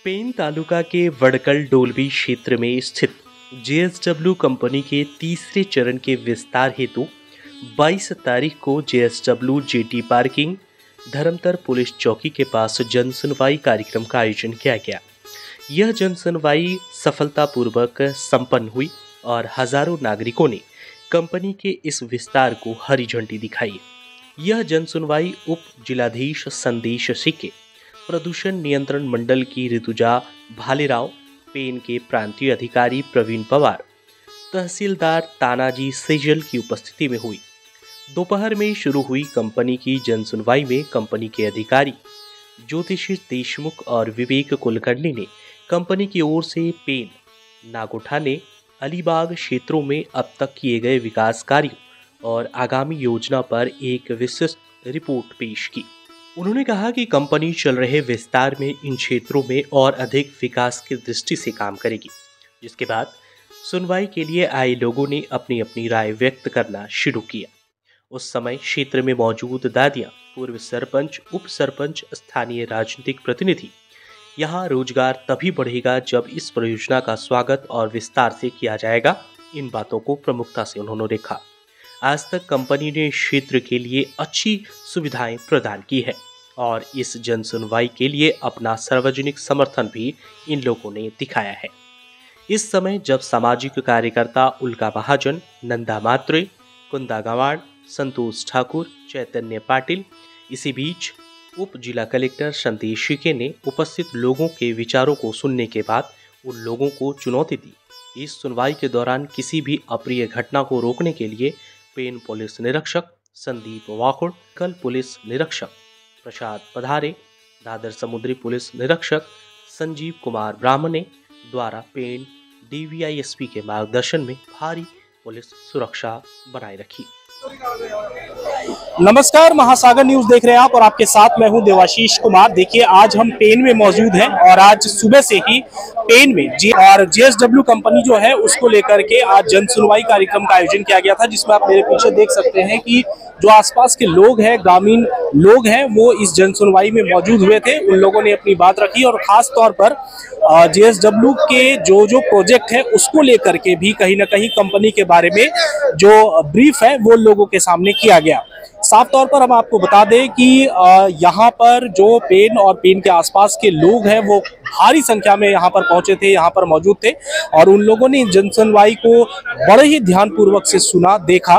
Pen तालुका के वडकल डोलवी क्षेत्र में स्थित जेएसडब्ल्यू कंपनी के तीसरे चरण के विस्तार हेतु 22 तारीख को जेएसडब्ल्यू जेटी पार्किंग धर्मतर पुलिस चौकी के पास जन सुनवाई कार्यक्रम का आयोजन किया गया। यह जन सुनवाई सफलतापूर्वक संपन्न हुई और हजारों नागरिकों ने कंपनी के इस विस्तार को हरी झंडी दिखाई। यह जन सुनवाई उप जिलाधीश संदेश सिक्के, प्रदूषण नियंत्रण मंडल की ऋतुजा भालेराव, पेन के प्रांतीय अधिकारी प्रवीण पवार, तहसीलदार तानाजी सेजल की उपस्थिति में हुई। दोपहर में शुरू हुई कंपनी की जन सुनवाई में कंपनी के अधिकारी ज्योतिषी देशमुख और विवेक कुलकर्णी ने कंपनी की ओर से पेन, नागोठाने, अलीबाग क्षेत्रों में अब तक किए गए विकास कार्यों और आगामी योजना पर एक विस्तृत रिपोर्ट पेश की। उन्होंने कहा कि कंपनी चल रहे विस्तार में इन क्षेत्रों में और अधिक विकास की दृष्टि से काम करेगी। जिसके बाद सुनवाई के लिए आए लोगों ने अपनी अपनी राय व्यक्त करना शुरू किया। उस समय क्षेत्र में मौजूद दादियां, पूर्व सरपंच, उप सरपंच, स्थानीय राजनीतिक प्रतिनिधि, यहाँ रोजगार तभी बढ़ेगा जब इस परियोजना का स्वागत और विस्तार से किया जाएगा। इन बातों को प्रमुखता से उन्होंने देखा। आज तक कंपनी ने क्षेत्र के लिए अच्छी सुविधाएं प्रदान की है और इस जन सुनवाई के लिए अपना सार्वजनिक समर्थन भी इन लोगों ने दिखाया है। इस समय जब सामाजिक कार्यकर्ता उल्का महाजन, नंदा मात्रे, कुंदा गवाड़, संतोष ठाकुर, चैतन्य पाटिल, इसी बीच उप जिला कलेक्टर संदेश शिके ने उपस्थित लोगों के विचारों को सुनने के बाद उन लोगों को चुनौती दी। इस सुनवाई के दौरान किसी भी अप्रिय घटना को रोकने के लिए पेन पुलिस निरीक्षक संदीप वाकुड़, कल पुलिस निरीक्षक प्रसाद पधारे, दादर समुद्री पुलिस निरीक्षक संजीव कुमार ब्राह्मणे द्वारा पेन डीवीआईएसपी के मार्गदर्शन में भारी पुलिस सुरक्षा बनाए रखी। नमस्कार, महासागर न्यूज देख रहे हैं आप और आपके साथ मैं हूं देवाशीष कुमार। देखिए, आज हम पेन में मौजूद हैं और आज सुबह से ही पेन में जेएसडब्ल्यू कंपनी जो है उसको लेकर के आज जन सुनवाई कार्यक्रम का आयोजन किया गया था, जिसमें आप मेरे पीछे देख सकते हैं कि जो आसपास के लोग हैं, ग्रामीण लोग हैं, वो इस जन सुनवाई में मौजूद हुए थे। उन लोगों ने अपनी बात रखी और खास तौर पर जेएसडब्ल्यू के जो प्रोजेक्ट है उसको लेकर के भी कहीं ना कहीं कंपनी के बारे में जो ब्रीफ है वो लोगों के सामने किया गया। साफ तौर पर हम आपको बता दें कि यहाँ पर जो पेन और पेन के आसपास के लोग हैं वो भारी संख्या में यहाँ पर पहुंचे थे, यहाँ पर मौजूद थे और उन लोगों ने जन सुनवाई को बड़े ही ध्यानपूर्वक से सुना, देखा।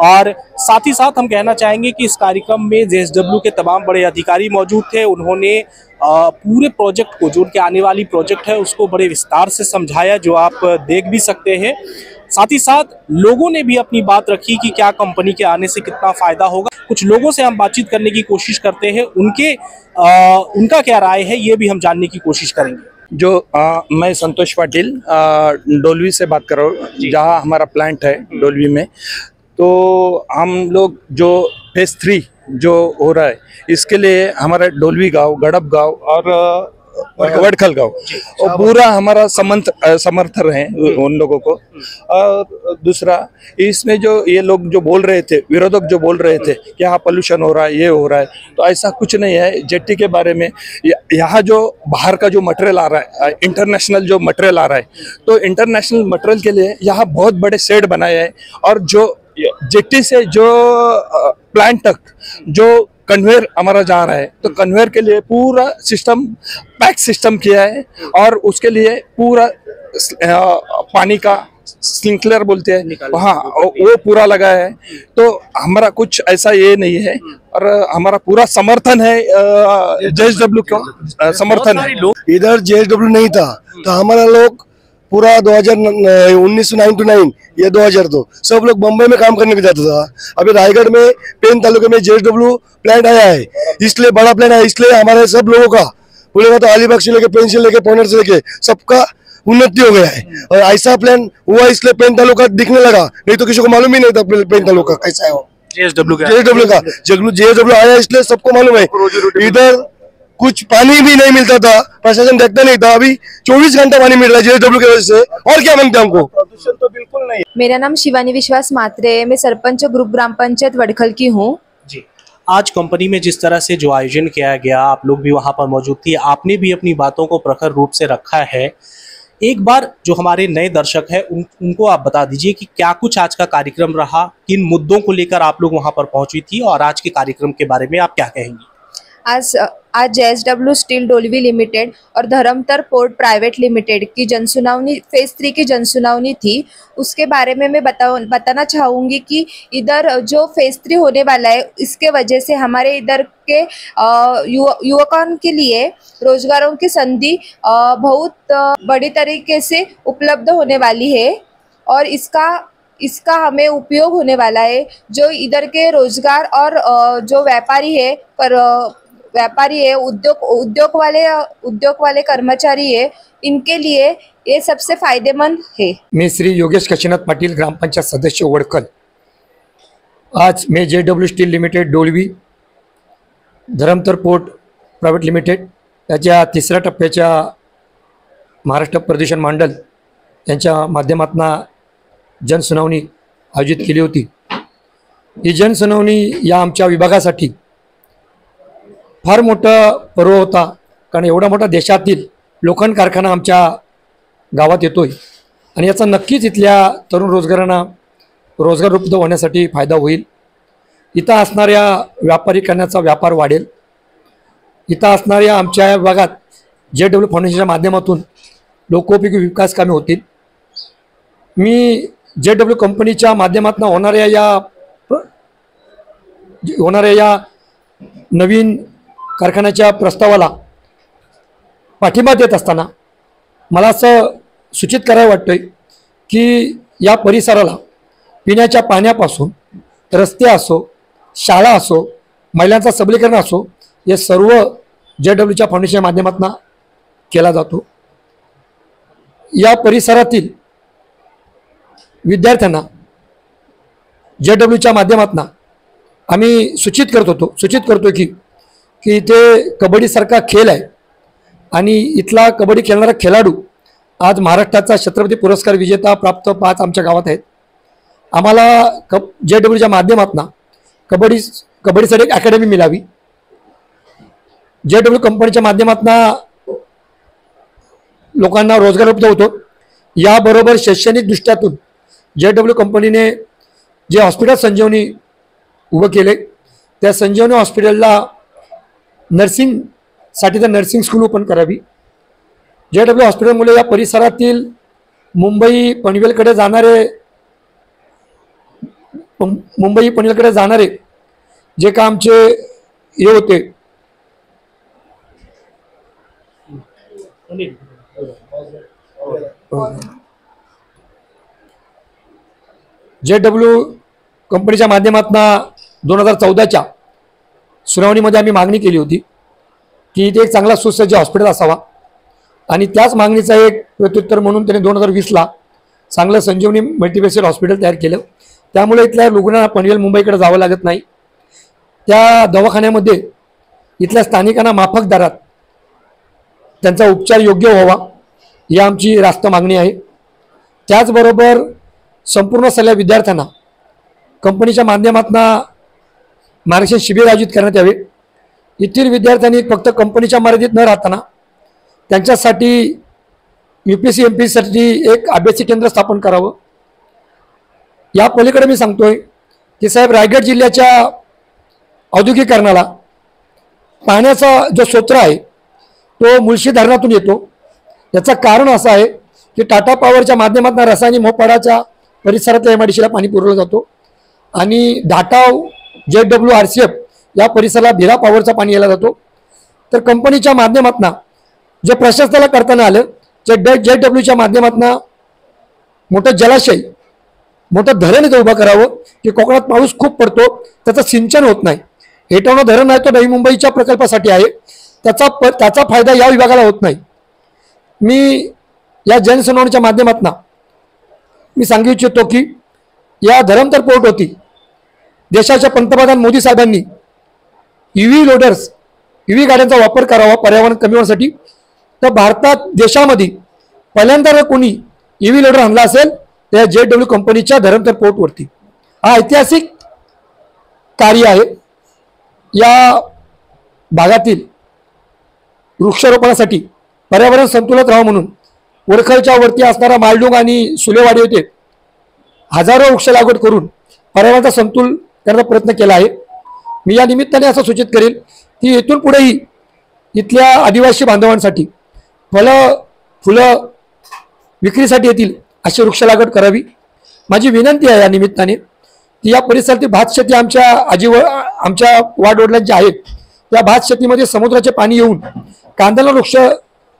और साथ ही साथ हम कहना चाहेंगे कि इस कार्यक्रम में जेएसडब्ल्यू के तमाम बड़े अधिकारी मौजूद थे। उन्होंने पूरे प्रोजेक्ट को, जो उनके आने वाली प्रोजेक्ट है उसको बड़े विस्तार से समझाया, जो आप देख भी सकते हैं। साथ ही साथ लोगों ने भी अपनी बात रखी कि क्या कंपनी के आने से कितना फायदा होगा। कुछ लोगों से हम बातचीत करने की कोशिश करते हैं, उनका क्या राय है ये भी हम जानने की कोशिश करेंगे। मैं संतोष पाटिल डोलवी से बात कर रहा हूँ, जहाँ हमारा प्लांट है डोलवी में। तो हम लोग जो फेज 3 जो हो रहा है इसके लिए हमारा डोलवी गांव, गड़ब गांव और वडखल गांव और पूरा हमारा समर्थन है उन लोगों को। और दूसरा, इसमें जो ये लोग जो बोल रहे थे, विरोधक जो बोल रहे थे कि यहाँ पोल्यूशन हो रहा है, ये हो रहा है, तो ऐसा कुछ नहीं है। जेटी के बारे में यहाँ जो बाहर का जो मटेरियल आ रहा है, इंटरनेशनल जो मटेरियल आ रहा है, तो इंटरनेशनल मटेरियल के लिए यहाँ बहुत बड़े शेड बनाए हैं और जो जेटी से जो प्लांट तक जो कन्वेयर हमारा जा रहा है, तो कन्वेयर के लिए पूरा सिस्टम, पैक सिस्टम किया है और उसके लिए पूरा पानी का स्प्रिंकलर बोलते हैं, हाँ, वो पूरा लगा है। तो हमारा कुछ ऐसा ये नहीं है और हमारा पूरा समर्थन है, जेएसडब्ल्यू को समर्थन है। इधर जेएसडब्ल्यू नहीं था तो हमारा लोग पूरा 1999 या 2002 सब लोग बम्बई में काम करने को जाता था। अभी रायगढ़ में पेन तालुके में जेएसडब्ल्यू प्लांट आया है, इसलिए बड़ा प्लांट है, इसलिए हमारे सब लोगों का बोलेगा तो अलीबाग से लेके पेन से लेके पॉइंटर से लेके सबका उन्नति हो गया है। और ऐसा प्लान हुआ इसलिए पेन तालुका दिखने लगा, नहीं तो किसी को मालूम ही नहीं था पेन तालुका कैसा है। जेएसडब्ल्यू का जेएसडब्ल्यू आया इसलिए सबको मालूम है। इधर कुछ पानी भी नहीं मिलता था, प्रशासन देखता नहीं था, अभी 24 घंटा पानी मिल रहा है जेएसडब्ल्यू की वजह से। और क्या मांगते हैं हमको? प्रदूषण तो बिल्कुल नहीं। मेरा नाम शिवानी विश्वास मात्रे है, मैं सरपंच ग्रुप ग्राम पंचायत वडखल की हूँ। जी, आज कंपनी में जिस तरह से जो आयोजन किया गया, आप लोग भी वहां पर मौजूद थी, आपने भी अपनी बातों को प्रखर रूप से रखा है। एक बार जो हमारे नए दर्शक हैं उनको आप बता दीजिए कि क्या कुछ आज का कार्यक्रम रहा, किन मुद्दों को लेकर आप लोग वहां पर पहुंची थी और आज के कार्यक्रम के बारे में आप क्या कहेंगी? आज JSW स्टील डोलवी लिमिटेड और धर्मतर पोर्ट प्राइवेट लिमिटेड की जनसुनावनी फेज 3 की जनसुनावनी थी। उसके बारे में मैं बताना चाहूँगी कि इधर जो फेज 3 होने वाला है, इसके वजह से हमारे इधर के युवकों के लिए रोजगारों की संधि बहुत बड़ी तरीके से उपलब्ध होने वाली है और इसका हमें उपयोग होने वाला है। जो इधर के रोजगार और जो व्यापारी है, उद्योग वाले कर्मचारी है, इनके लिए ये सबसे फायदेमंद है। मी श्री योगेश काशीनाथ पाटील, ग्रामपंचायत सदस्य वडकल। आज मैं JSW steel limited Dolvi, Dharamtar port private limited याच्या तिसऱ्या टप्प्याच्या महाराष्ट्र प्रदूषण मंडळ यांच्या माध्यमातून जनसुनावणी आयोजित केली होती। ही जनसुनावणी या आमच्या विभागासाठी फार मोठा पर्व होता, कारण एवढा मोठा देशातील लोखंड कारखाना आमच्या गावात येतोय आणि याचा नक्कीच इथल्या तरुण रोजगारांना रोजगार उपलब्ध होण्यासाठी फायदा होईल। इथं असणाऱ्या व्यापारीकरणाचा व्यापार वाढेल। इथं असणाऱ्या आमच्या विभागात JSW फाउंडेशनच्या माध्यमातून लोकोपयोगी विकास कामे होतील। मी JSW कंपनीच्या माध्यमातून होणाऱ्या या नवीन कारखान्याच्या प्रस्तावाला पाठिंबा देत असताना मला असं सूचित करायला वाटतंय की या परिसराला पिण्याच्या पाण्यापासून रस्ते असो, शाळा असो, महिलांचा सबलीकरण असो, हे सर्व JSWच्या फाउंडेशनच्या माध्यमातून केला जातो। या परिसरातील विद्यार्थ्यांना JSWच्या माध्यमातून आम्ही सूचित करतो की इथे कबड्डीसारखा खेळ आहे आणि इथला कबड्डी खेळणारा खेळाडू आज महाराष्ट्राचा छत्रपती पुरस्कार विजेता प्राप्त 5 आमच्या गावात आहेत। आम्हाला JSWच्या माध्यमातून कबड्डीसाठी एक अकॅडमी मिळावी। JSW कंपनीच्या माध्यमातून लोकांना रोजगार उपलब्ध होतो। याबरोबर शैक्षणिक दृष्ट्यातून JSW कंपनीने जे हॉस्पिटल संजीवनी उभं केले, त्या संजीवनी हॉस्पिटलला नर्सिंगसाठी तर नर्सिंग स्कूल ओपन करावी। JSW हॉस्पिटलमुळे या परिसरातील मुंबई पनवेलकडे जाणारे जे का आमचे हे होते JSW कंपनीच्या माध्यमातून 2014च्या सुनावणीमध्ये आम्ही मागणी केली होती की इथे एक चांगला सुसज्ज हॉस्पिटल असावा आणि त्याच मागणीचा एक प्रत्युत्तर म्हणून त्याने 2020ला चांगलं संजीवनी मल्टीस्पेशल हॉस्पिटल तयार केलं। त्यामुळे इथल्या रुग्णांना पनवेल मुंबईकडे जावं लागत नाही। त्या दवाखान्यामध्ये इथल्या स्थानिकांना माफक दरात त्यांचा उपचार योग्य व्हावा, ही आमची रास्त मागणी आहे। त्याचबरोबर संपूर्ण सगळ्या विद्यार्थ्यांना कंपनीच्या माध्यमातून मार्गदर्शन शिबिर आयोजित करण्यात यावे। येथील विद्यार्थ्यांनी फक्त कंपनीच्या मर्यादित न राहताना त्यांच्यासाठी UPSC MPSC साठी एक अभ्यासी केंद्र स्थापन करावं। या पलीकडे मी सांगतोय की साहेब, रायगड जिल्ह्याच्या औद्योगिकरणाला पाण्याचा जो स्रोत आहे तो मुळशी धरणातून येतो। याचं कारण असं आहे की टाटा पॉवरच्या माध्यमातून रसायनी मोपाडाच्या परिसरातल्या MIDCला पाणी पुरवलं जातो आणि धाटाव JSW RCF या परिसराला भिरा पॉवरचा पाणी यायला जातो। तर कंपनीच्या माध्यमातून जे प्रशासनाला करताना आलं, JSWच्या माध्यमातून मोठं जलाशय, मोठं धरण इथं उभं करावं की कोकणात पाऊस खूप पडतो, त्याचं सिंचन होत नाही। हेटवणं धरण आहे तो नवी मुंबईच्या प्रकल्पासाठी आहे, त्याचा फायदा या विभागाला होत नाही। मी या जनसुनावणीच्या माध्यमातून मी सांगू इच्छितो की या धरमतर पोर्ट होती देशाच्या पंतप्रधान मोदी साहेबांनी EV लोडर्स, EV गाड्यांचा वापर करावा पर्यावरण कमी होण्यासाठी। तर भारतात देशामध्ये पहिल्यांदा कोणी EV लोडर आणला असेल त्या JSW कंपनीच्या धरमतर पोर्टवरती। हा ऐतिहासिक कार्य आहे या भागातील वृक्षारोपणासाठी पर्यावरण संतुलित राहावं म्हणून वरखलच्या वरती असणारा मालडुंग आणि सुलेवाडी येथे हजारो वृक्ष लागवड करून पर्यावरणाचा समतोल करण्याचा प्रयत्न केला आहे। मी या निमित्ताने असं सूचित करेल की येथून पुढेही इथल्या आदिवासी बांधवांसाठी फुलं विक्रीसाठी येतील अशी वृक्ष लागवड करावी। माझी विनंती आहे या निमित्ताने की या परिसरातील भात शेती आमच्या वाड वडिलांची आहेत, त्या भात शेतीमध्ये समुद्राचे पाणी येऊन कांदळवन वृक्ष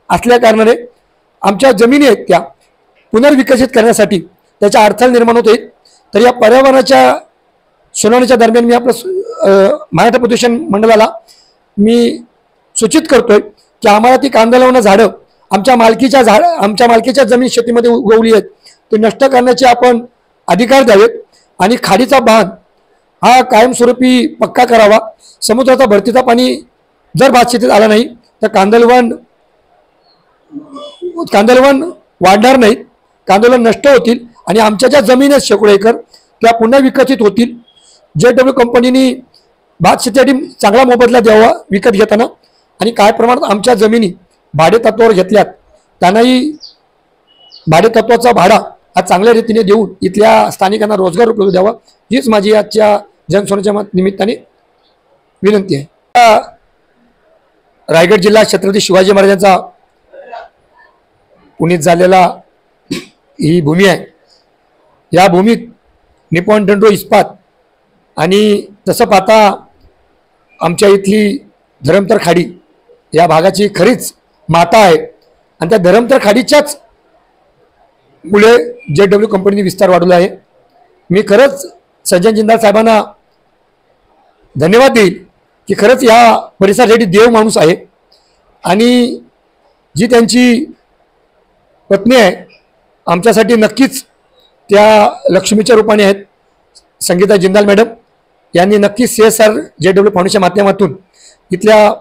असल्या कारणाने आमच्या जमिनी आहेत त्या पुनर्विकसित करण्यासाठी त्याच्या अडथळे निर्माण होते। तर या पर्यावरणाच्या सुनावणीच्या दरम्यान मी आपलं महाराष्ट्र प्रदूषण मंडळाला मी सूचित करतोय की आम्हाला ती कांदळवन झाडं आमच्या मालकीच्या जमीन शेतीमध्ये उगवली आहेत ते नष्ट करण्याचे आपण अधिकार द्यावेत आणि खाडीचा बांध हा कायमस्वरूपी पक्का करावा। समुद्राचा भरतीचा पाणी जर भात शेतीत आला नाही तर कांदळवन वाढणार नाहीत, कांदळवन नष्ट होतील आणि आमच्या ज्या जमीन आहेत शेकडो एकर त्या पुन्हा विकसित होतील। JSW कंपनीने भात शेतीसाठी चांगला मोबदला द्यावा विकत घेताना आणि काय प्रमाणात आमच्या जमिनी भाडे तत्वावर घेतल्यात त्यांनाही भाडे तत्वाचा भाडा हा चांगल्या रीतीने देऊन इथल्या स्थानिकांना रोजगार उपलब्ध द्यावा हीच माझी आजच्या जनसुनाच्या निमित्ताने विनंती आहे। रायगड जिल्हा छत्रपती शिवाजी महाराजांचा पुनीत झालेला ही भूमी आहे। या भूमीत निप्पॉन दंडो इस्पात आणि तसं पाहता आमच्या इथली धरमतर खाडी या भागाची खरीच माता आहे आणि त्या धरमतर खाडीच्याच मुळे JSW कंपनीने विस्तार वाढवला आहे। मी खरंच सज्जन जिंदाल साहेबांना धन्यवाद देईल की खरंच या परिसरासाठी देव माणूस आहे आणि जी त्यांची पत्नी आहे आमच्यासाठी नक्कीच त्या लक्ष्मीच्या रूपाने आहेत। संगीता जिंदाल मॅडम यांनी नक्कीच CSR JSW फाउंडेशनच्या माध्यमातून इथल्या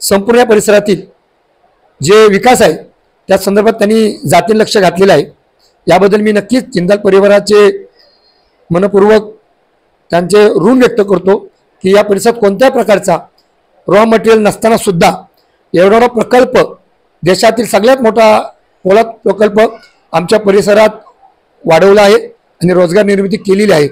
संपूर्ण परिसरातील जे विकास आहे त्या संदर्भात त्यांनी जातीने लक्ष घातलेलं आहे। याबद्दल मी नक्कीच जिंदाल परिवाराचे मनपूर्वक त्यांचे ऋण व्यक्त करतो की या परिसरात कोणत्या प्रकारचा रॉ मटेरियल नसताना सुद्धा एवढा प्रकल्प देशातील सगळ्यात मोठा पोलाद प्रकल्प आमच्या परिसरात वाढवला आहे आणि रोजगार निर्मिती केलेली आहे।